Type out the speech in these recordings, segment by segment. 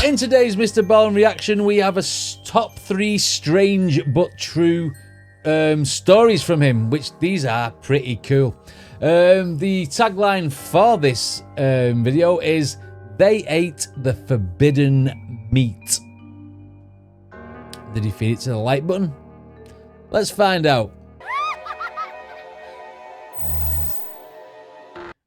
in today's Mr. Ballen reaction, we have a top 3 strange but true stories from him, which these are pretty cool. The tagline for this video is, "They ate the forbidden meat." Did he feed it to the like button? Let's find out.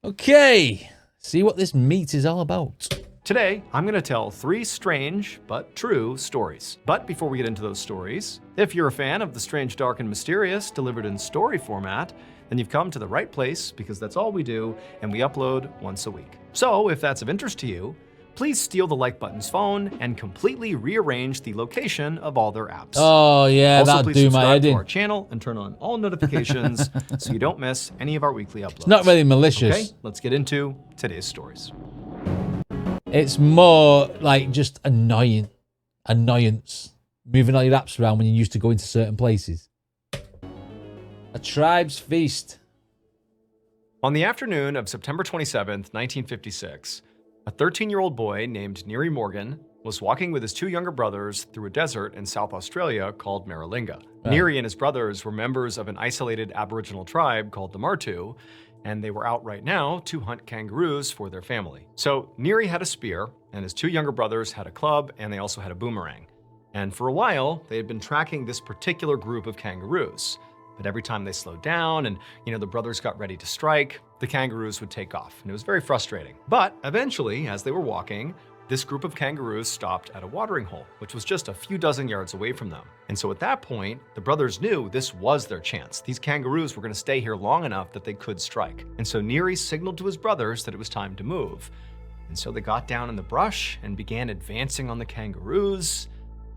Okay, see what this meat is all about. Today, I'm going to tell 3 strange but true stories. But before we get into those stories, if you're a fan of the strange, dark, and mysterious delivered in story format, then you've come to the right place, because that's all we do, and we upload once a week. So if that's of interest to you, please steal the like button's phone and completely rearrange the location of all their apps. Oh yeah, also, that'd please do my subscribe head to in. our channel and turn on all notifications so you don't miss any of our weekly uploads. It's not really malicious. Okay, let's get into today's stories. It's more like just annoyance. Moving all your apps around when you used to go into certain places. A tribe's feast. On the afternoon of September 27th, 1956, a 13-year-old boy named Neary Morgan was walking with his 2 younger brothers through a desert in South Australia called Maralinga. Neary and his brothers were members of an isolated Aboriginal tribe called the Martu, and they were out right now to hunt kangaroos for their family. So Neary had a spear, and his 2 younger brothers had a club, and they also had a boomerang. And for a while, they had been tracking this particular group of kangaroos. But every time they slowed down and, the brothers got ready to strike, the kangaroos would take off, and it was very frustrating. But eventually, as they were walking, this group of kangaroos stopped at a watering hole, which was just a few dozen yards away from them. And so at that point, the brothers knew this was their chance. These kangaroos were going to stay here long enough that they could strike. And so Neary signaled to his brothers that it was time to move. And so they got down in the brush and began advancing on the kangaroos.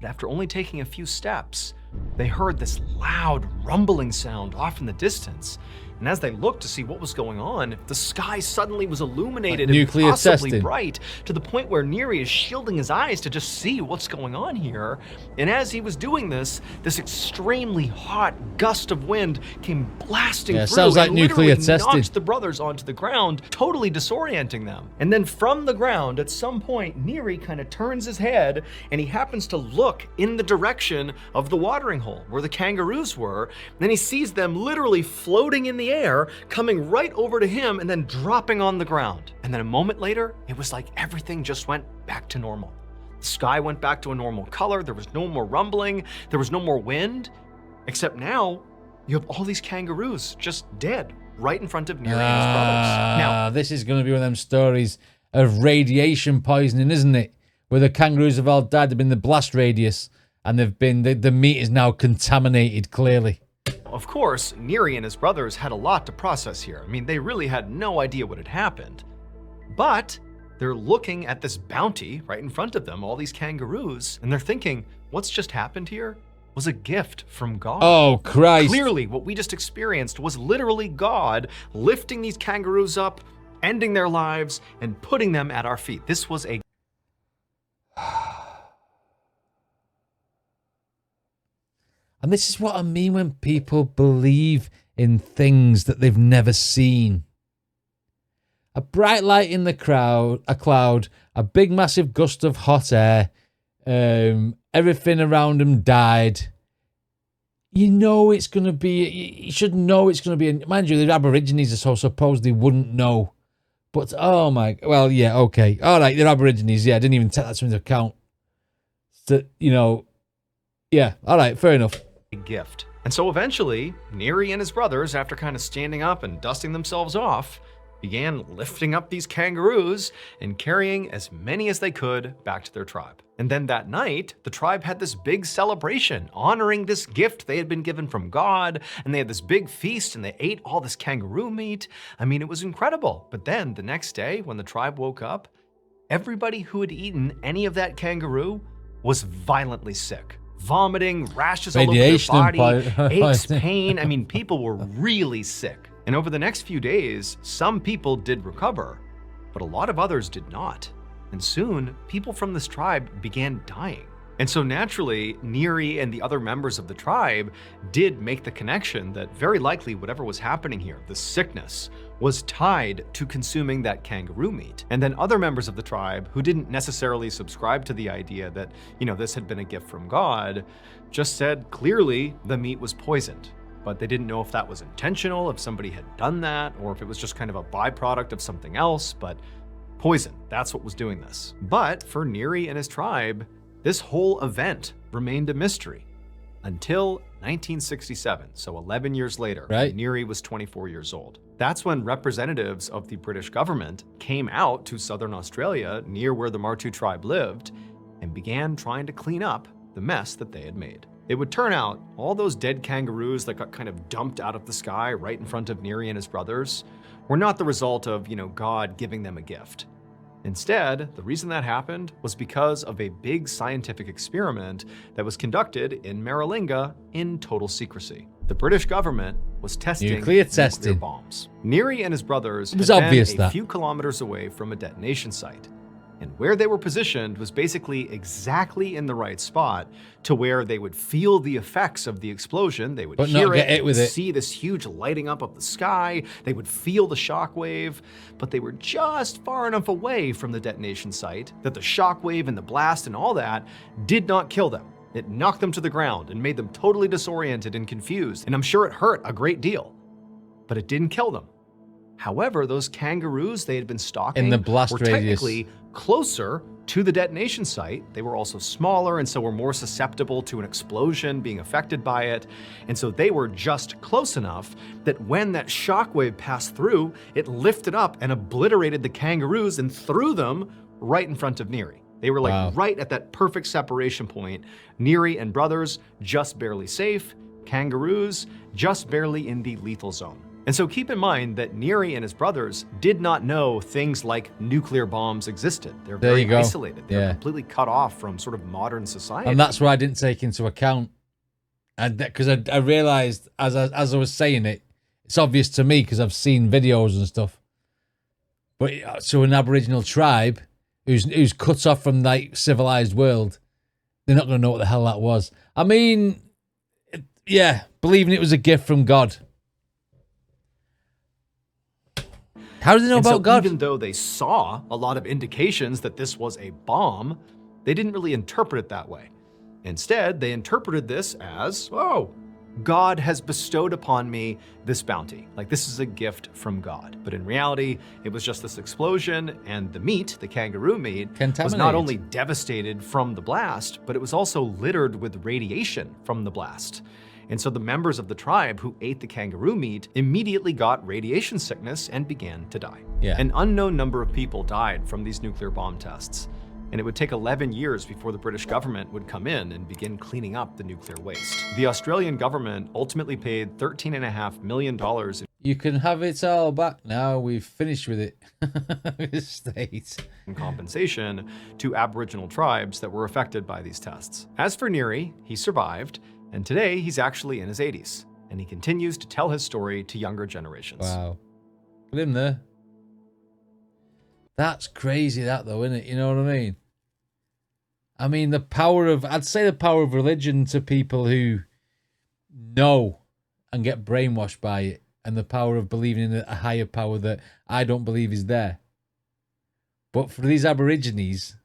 But after only taking a few steps, they heard this loud rumbling sound off in the distance. And as they looked to see what was going on, the sky suddenly was illuminated and impossibly bright, to the point where Neary is shielding his eyes to just see what's going on here. And as he was doing this extremely hot gust of wind came blasting through, sounds like and nuclear literally testing. knocked the brothers onto the ground, totally disorienting them. And then from the ground, at some point, Neary kind of turns his head, and he happens to look in the direction of the watering hole where the kangaroos were. And then he sees them literally floating in the air, coming right over to him and then dropping on the ground. And then a moment later, it was like everything just went back to normal. The sky went back to a normal color. There was no more rumbling. There was no more wind. Except now, you have all these kangaroos just dead right in front of Neary and his brothers. Now, this is going to be one of them stories of radiation poisoning, isn't it? Where the kangaroos have all died. They've been in the blast radius, and they've been the meat is now contaminated, clearly. of course, Neary and his brothers had a lot to process here. I mean, they really had no idea what had happened. But they're looking at this bounty right in front of them, all these kangaroos, and they're thinking, what's just happened here was a gift from God. Oh, Christ. Clearly, what we just experienced was literally God lifting these kangaroos up, ending their lives, and putting them at our feet. This was a... And this is what I mean when people believe in things that they've never seen. A bright light in the crowd, a cloud, a big massive gust of hot air, everything around them died. You know it's going to be, you should know it's going to be, mind you, the Aborigines are so supposed they wouldn't know. But, oh my, well, yeah, okay. All right, they're Aborigines, yeah, I didn't even take that into account. So, you know, yeah, all right, fair enough. Gift. And so eventually, Neary and his brothers, after kind of standing up and dusting themselves off, began lifting up these kangaroos and carrying as many as they could back to their tribe. And then that night, the tribe had this big celebration honoring this gift they had been given from God, and they had this big feast and they ate all this kangaroo meat. I mean, it was incredible. But then the next day, when the tribe woke up, everybody who had eaten any of that kangaroo was violently sick. Vomiting, rashes all over their body, aches, pain. I mean, people were really sick. And over the next few days, some people did recover, but a lot of others did not. And soon, people from this tribe began dying. And so naturally, Neri and the other members of the tribe did make the connection that very likely whatever was happening here, the sickness, was tied to consuming that kangaroo meat. And then other members of the tribe who didn't necessarily subscribe to the idea that, this had been a gift from God, just said clearly the meat was poisoned. But they didn't know if that was intentional, if somebody had done that, or if it was just kind of a byproduct of something else. But poison, that's what was doing this. But for Neri and his tribe, this whole event remained a mystery until 1967, so 11 years later, right. when Neri was 24 years old. That's when representatives of the British government came out to southern Australia, near where the Martu tribe lived, and began trying to clean up the mess that they had made. It would turn out all those dead kangaroos that got kind of dumped out of the sky right in front of Neri and his brothers were not the result of, God giving them a gift. Instead, the reason that happened was because of a big scientific experiment that was conducted in Maralinga in total secrecy. The British government was testing nuclear bombs. Neri and his brothers had been a few kilometers away from a detonation site. And where they were positioned was basically exactly in the right spot to where they would feel the effects of the explosion. They would hear it, they would see this huge lighting up of the sky, they would feel the shockwave, but they were just far enough away from the detonation site that the shockwave and the blast and all that did not kill them. It knocked them to the ground and made them totally disoriented and confused, and I'm sure it hurt a great deal, but it didn't kill them. However, those kangaroos they had been stalking in the blast were radius. technically closer to the detonation site. They were also smaller and so were more susceptible to an explosion being affected by it. And so they were just close enough that when that shockwave passed through, it lifted up and obliterated the kangaroos and threw them right in front of Neri. They were right at that perfect separation point. Neri and brothers just barely safe, kangaroos just barely in the lethal zone. And so keep in mind that Neri and his brothers did not know things like nuclear bombs existed. They're very isolated. They're completely cut off from sort of modern society. And that's what I didn't take into account. Because I realized as I was saying it, it's obvious to me because I've seen videos and stuff. But so an Aboriginal tribe who's cut off from the civilized world, they're not going to know what the hell that was. I mean, believing it was a gift from God. How do they know about God? Even though they saw a lot of indications that this was a bomb, they didn't really interpret it that way. Instead, they interpreted this as, God has bestowed upon me this bounty. Like this is a gift from God. But in reality, it was just this explosion, and the meat, the kangaroo meat, was not only devastated from the blast, but it was also littered with radiation from the blast. And so the members of the tribe who ate the kangaroo meat immediately got radiation sickness and began to die. An unknown number of people died from these nuclear bomb tests. And it would take 11 years before the British government would come in and begin cleaning up the nuclear waste. The Australian government ultimately paid $13.5 million. You can have it all back now. We've finished with it. State. In compensation to Aboriginal tribes that were affected by these tests. As for Neri, he survived. And today, he's actually in his 80s, and he continues to tell his story to younger generations. Wow. Put him there. That's crazy, that, though, isn't it? You know what I mean? I mean, I'd say the power of religion to people who know and get brainwashed by it, and the power of believing in a higher power that I don't believe is there. But for these Aborigines,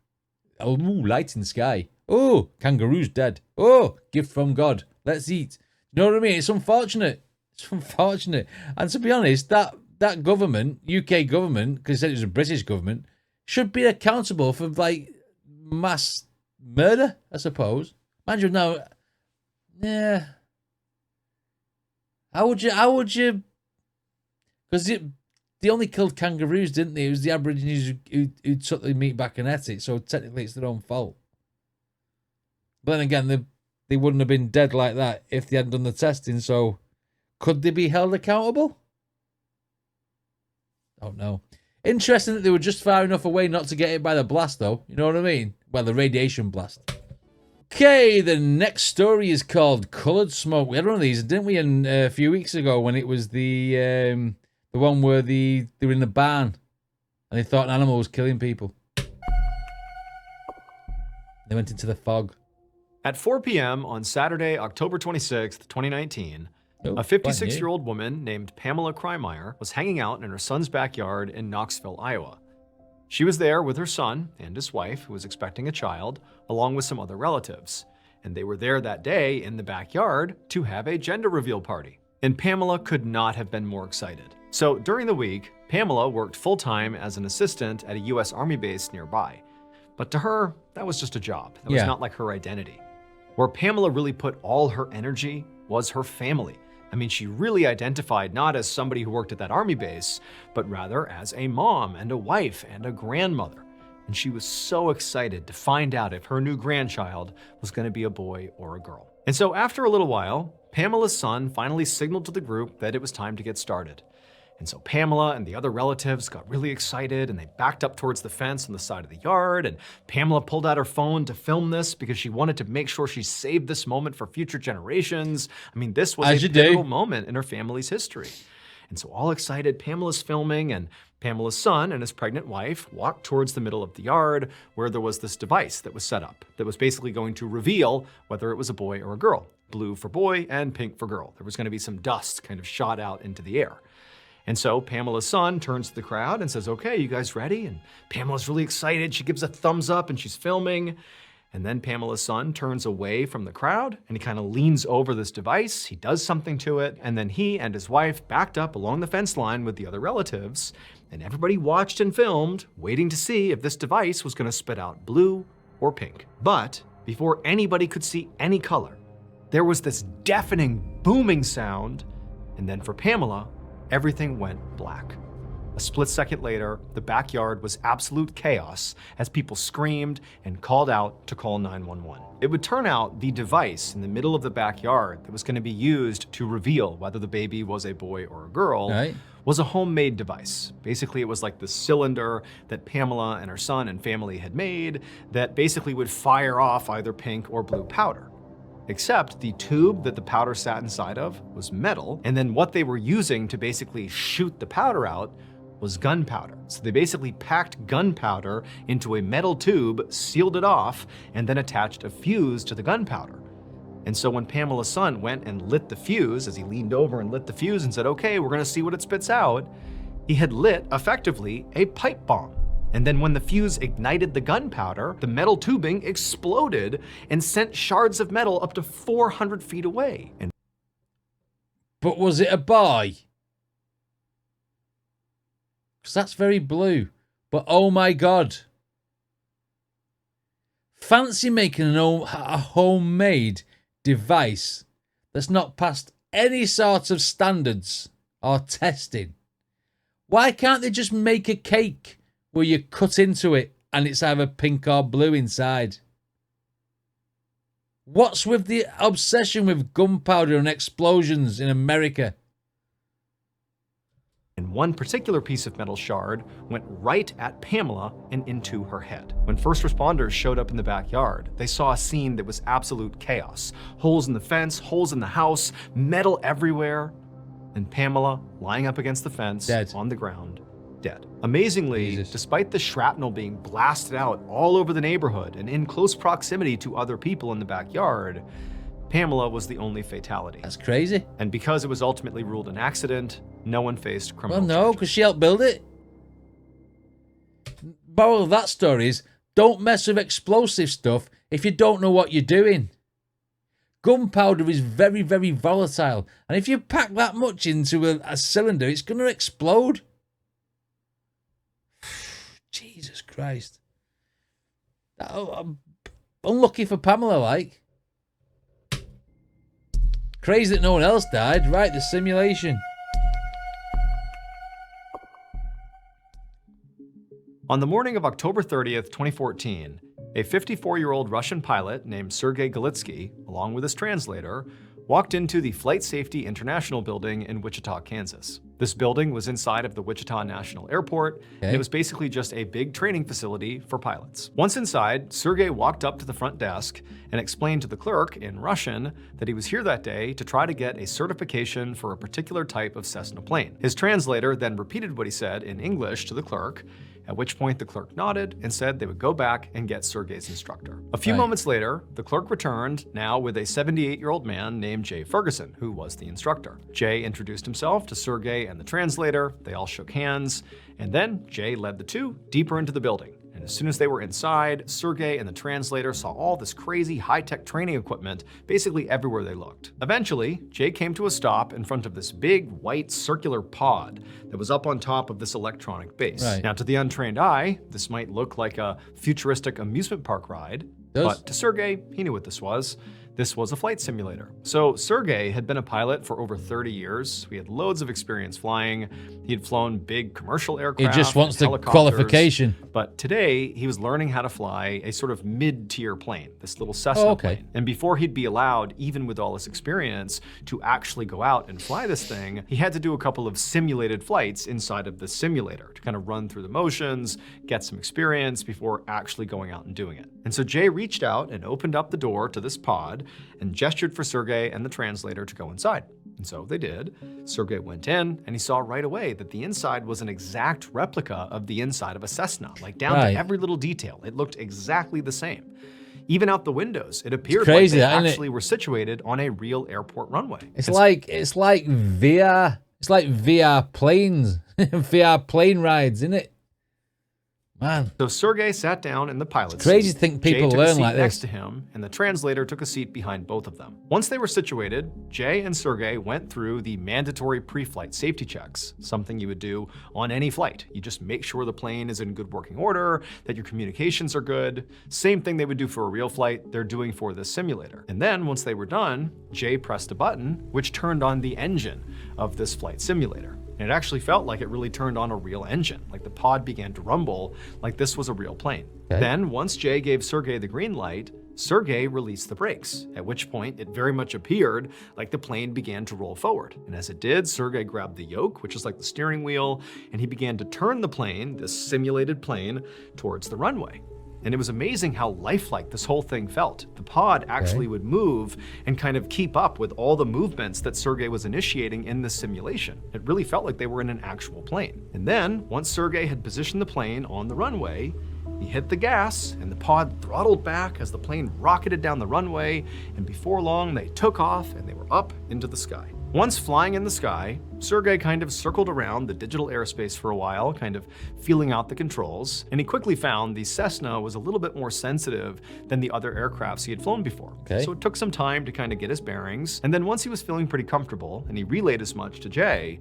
light in the sky. Oh, kangaroo's dead. Oh, gift from God. Let's eat. You know what I mean? It's unfortunate. It's unfortunate. And to be honest, that government, UK government, because it said it was a British government, should be accountable for mass murder, I suppose. Imagine now. Yeah. How would you? Because they only killed kangaroos, didn't they? It was the Aborigines who took the meat back and ate it. So technically, it's their own fault. But then again, they wouldn't have been dead like that if they hadn't done the testing. So, could they be held accountable? Don't know. Interesting that they were just far enough away not to get hit by the blast, though. You know what I mean? Well, the radiation blast. Okay, the next story is called Coloured Smoke. We had one of these, didn't we, a few weeks ago when it was the one where they were in the barn and they thought an animal was killing people. They went into the fog. At 4 p.m. on Saturday, October 26, 2019, Oh, a quite new. 56-year-old woman named Pamela Kreimeier was hanging out in her son's backyard in Knoxville, Iowa. She was there with her son and his wife, who was expecting a child, along with some other relatives. And they were there that day in the backyard to have a gender reveal party. And Pamela could not have been more excited. So during the week, Pamela worked full-time as an assistant at a U.S. Army base nearby. But to her, that was just a job. That was not like her identity. Where Pamela really put all her energy was her family. I mean, she really identified not as somebody who worked at that Army base, but rather as a mom and a wife and a grandmother. And she was so excited to find out if her new grandchild was going to be a boy or a girl. And so after a little while, Pamela's son finally signaled to the group that it was time to get started. And so Pamela and the other relatives got really excited and they backed up towards the fence on the side of the yard. And Pamela pulled out her phone to film this because she wanted to make sure she saved this moment for future generations. I mean, this was a pivotal moment in her family's history. And so all excited, Pamela's filming, and Pamela's son and his pregnant wife walked towards the middle of the yard where there was this device that was set up that was basically going to reveal whether it was a boy or a girl. Blue for boy and pink for girl. There was going to be some dust kind of shot out into the air. And so Pamela's son turns to the crowd and says, "Okay, you guys ready?" And Pamela's really excited. She gives a thumbs up and she's filming. And then Pamela's son turns away from the crowd and he kind of leans over this device. He does something to it. And then he and his wife backed up along the fence line with the other relatives. And everybody watched and filmed, waiting to see if this device was going to spit out blue or pink. But before anybody could see any color, there was this deafening booming sound. And then for Pamela, everything went black. A split second later, the backyard was absolute chaos as people screamed and called out to call 911. It would turn out the device in the middle of the backyard that was going to be used to reveal whether the baby was a boy or a girl was a homemade device. Basically, it was like the cylinder that Pamela and her son and family had made that basically would fire off either pink or blue powder. Except the tube that the powder sat inside of was metal, and then what they were using to basically shoot the powder out was gunpowder. So they basically packed gunpowder into a metal tube, sealed it off, and then attached a fuse to the gunpowder. And so when Pamela's son went and lit the fuse, as he leaned over and lit the fuse and said, "Okay, we're gonna see what it spits out," he had lit, effectively, a pipe bomb. And then when the fuse ignited the gunpowder, the metal tubing exploded and sent shards of metal up to 400 feet away. But was it a boy? Because that's very blue. But oh my God. Fancy making a homemade device that's not passed any sort of standards or testing. Why can't they just make a cake where you cut into it and it's either pink or blue inside? What's with the obsession with gunpowder and explosions in America? And one particular piece of metal shard went right at Pamela and into her head. When first responders showed up in the backyard, they saw a scene that was absolute chaos. Holes in the fence, holes in the house, metal everywhere, and Pamela lying up against the fence, dead on the ground, dead. Amazingly, despite the shrapnel being blasted out all over the neighborhood and in close proximity to other people in the backyard, Pamela was the only fatality. That's crazy. And because it was ultimately ruled an accident, no one faced criminal charges. Well, no, because she helped build it. Moral of that story is, don't mess with explosive stuff if you don't know what you're doing. Gunpowder is very, very volatile. And if you pack that much into a cylinder, it's going to explode. Jesus Christ. I'm unlucky for Pamela, like. Crazy that no one else died. Right, the simulation. On the morning of October 30th, 2014, a 54-year-old Russian pilot named Sergei Galitsky, along with his translator, walked into the Flight Safety International building in Wichita, Kansas. This building was inside of the Wichita National Airport, and it was basically just a big training facility for pilots. Once inside, Sergei walked up to the front desk and explained to the clerk in Russian that he was here that day to try to get a certification for a particular type of Cessna plane. His translator then repeated what he said in English to the clerk, at which point the clerk nodded and said they would go back and get Sergey's instructor. A few moments later, the clerk returned, now with a 78-year-old man named Jay Ferguson, who was the instructor. Jay introduced himself to Sergey and the translator, they all shook hands, and then Jay led the two deeper into the building. And as soon as they were inside, Sergey and the translator saw all this crazy high-tech training equipment basically everywhere they looked. Eventually, Jay came to a stop in front of this big white circular pod that was up on top of this electronic base. Now, to the untrained eye, this might look like a futuristic amusement park ride, but to Sergey, he knew what this was. This was a flight simulator. So Sergey had been a pilot for over 30 years. He had loads of experience flying. He had flown big commercial aircraft. He just wants the qualification. But today, he was learning how to fly a sort of mid-tier plane, this little Cessna plane. And before he'd be allowed, even with all his experience, to actually go out and fly this thing, he had to do a couple of simulated flights inside of the simulator to kind of run through the motions, get some experience before actually going out and doing it. And so Jay reached out and opened up the door to this pod and gestured for Sergey and the translator to go inside. And so they did. Sergey went in, and he saw right away that the inside was an exact replica of the inside of a Cessna, like down to every little detail. It looked exactly the same. Even out the windows, it appeared like they actually were situated on a real airport runway. It's like VR. It's like VR planes, VR plane rides, isn't it? Man. So Sergey sat down in the pilot's seat. Crazy to seat. think people Jay learn took a seat like this. next to him, and the translator took a seat behind both of them. Once they were situated, Jay and Sergey went through the mandatory pre-flight safety checks, something you would do on any flight. You just make sure the plane is in good working order, that your communications are good. Same thing they would do for a real flight, they're doing for this simulator. And then once they were done, Jay pressed a button which turned on the engine of this flight simulator. And it actually felt like it really turned on a real engine, like the pod began to rumble like this was a real plane. Then, once Jay gave Sergey the green light, Sergey released the brakes, at which point it very much appeared like the plane began to roll forward. And as it did, Sergey grabbed the yoke, which is like the steering wheel, and he began to turn the plane, this simulated plane, towards the runway. And it was amazing how lifelike this whole thing felt. The pod actually would move and kind of keep up with all the movements that Sergey was initiating in this simulation. It really felt like they were in an actual plane. And then, once Sergey had positioned the plane on the runway, he hit the gas, and the pod throttled back as the plane rocketed down the runway, and before long, they took off and they were up into the sky. Once flying in the sky, Sergey kind of circled around the digital airspace for a while, kind of feeling out the controls, and he quickly found the Cessna was a little bit more sensitive than the other aircrafts he had flown before. So it took some time to kind of get his bearings, and then once he was feeling pretty comfortable, and he relayed as much to Jay,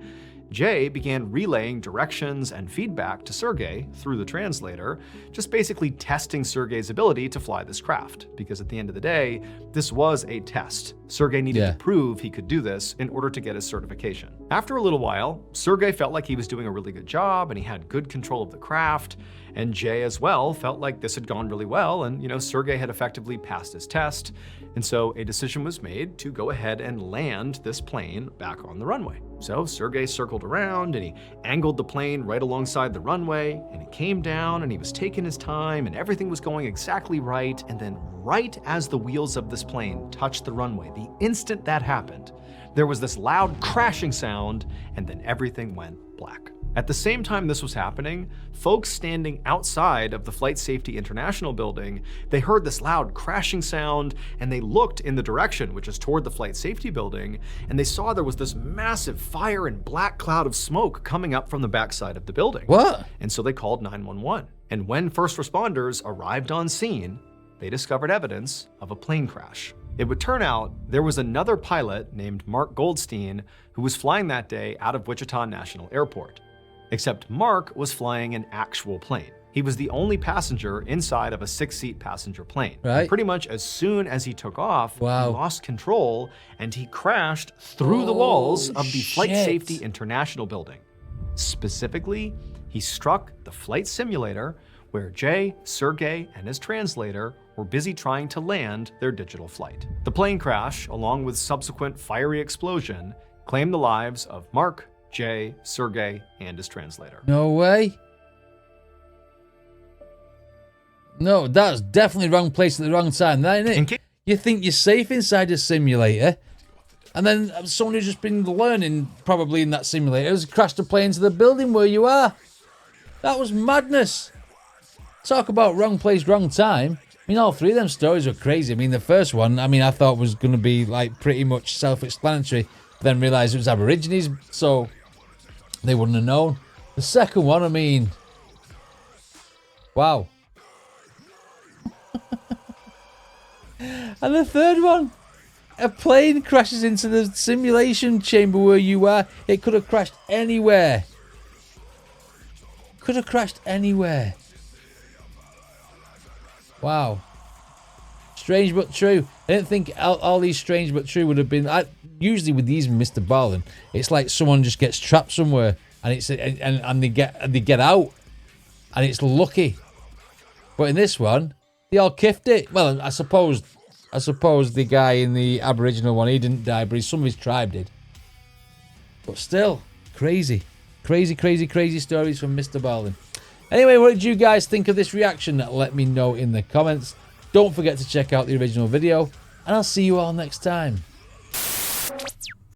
Jay began relaying directions and feedback to Sergey through the translator, just basically testing Sergey's ability to fly this craft. Because at the end of the day, this was a test. Sergey needed to prove he could do this in order to get his certification. After a little while, Sergey felt like he was doing a really good job and he had good control of the craft. And Jay as well felt like this had gone really well and, Sergey had effectively passed his test. And so a decision was made to go ahead and land this plane back on the runway. So Sergey circled around and he angled the plane right alongside the runway, and he came down and he was taking his time and everything was going exactly right. And then right as the wheels of this plane touched the runway, the instant that happened, there was this loud crashing sound and then everything went black. At the same time this was happening, folks standing outside of the Flight Safety International building, they heard this loud crashing sound and they looked in the direction, which is toward the Flight Safety building, and they saw there was this massive fire and black cloud of smoke coming up from the backside of the building. What? And so they called 911. And when first responders arrived on scene, they discovered evidence of a plane crash. It would turn out there was another pilot named Mark Goldstein who was flying that day out of Wichita National Airport. Except Mark was flying an actual plane. He was the only passenger inside of a 6-seat passenger plane. And pretty much as soon as he took off, he lost control and he crashed through the walls of the Flight Safety International building. Specifically, he struck the flight simulator where Jay, Sergey, and his translator were busy trying to land their digital flight. The plane crash, along with subsequent fiery explosion, claimed the lives of Mark, Jay, Sergey, and his translator. No way. No, that's definitely the wrong place at the wrong time, isn't it? You think you're safe inside a simulator, and then someone who's just been learning, probably in that simulator, has crashed a plane into the building where you are. That was madness. Talk about wrong place, wrong time. I mean, all three of them stories were crazy. I mean, the first one, I thought was going to be like pretty much self-explanatory. But then realised it was Aborigines, so they wouldn't have known. The second one, I mean, wow. And the third one, a plane crashes into the simulation chamber where you are. It could have crashed anywhere. Could have crashed anywhere. Wow. Strange but true. I didn't think all these strange but true would have been. Usually with these Mr. Ballen, it's like someone just gets trapped somewhere and they get out, and it's lucky. But in this one, they all kiffed it. Well, I suppose the guy in the Aboriginal one, he didn't die, but some of his tribe did. But still, crazy stories from Mr. Ballen. Anyway, what did you guys think of this reaction? Let me know in the comments. Don't forget to check out the original video, and I'll see you all next time.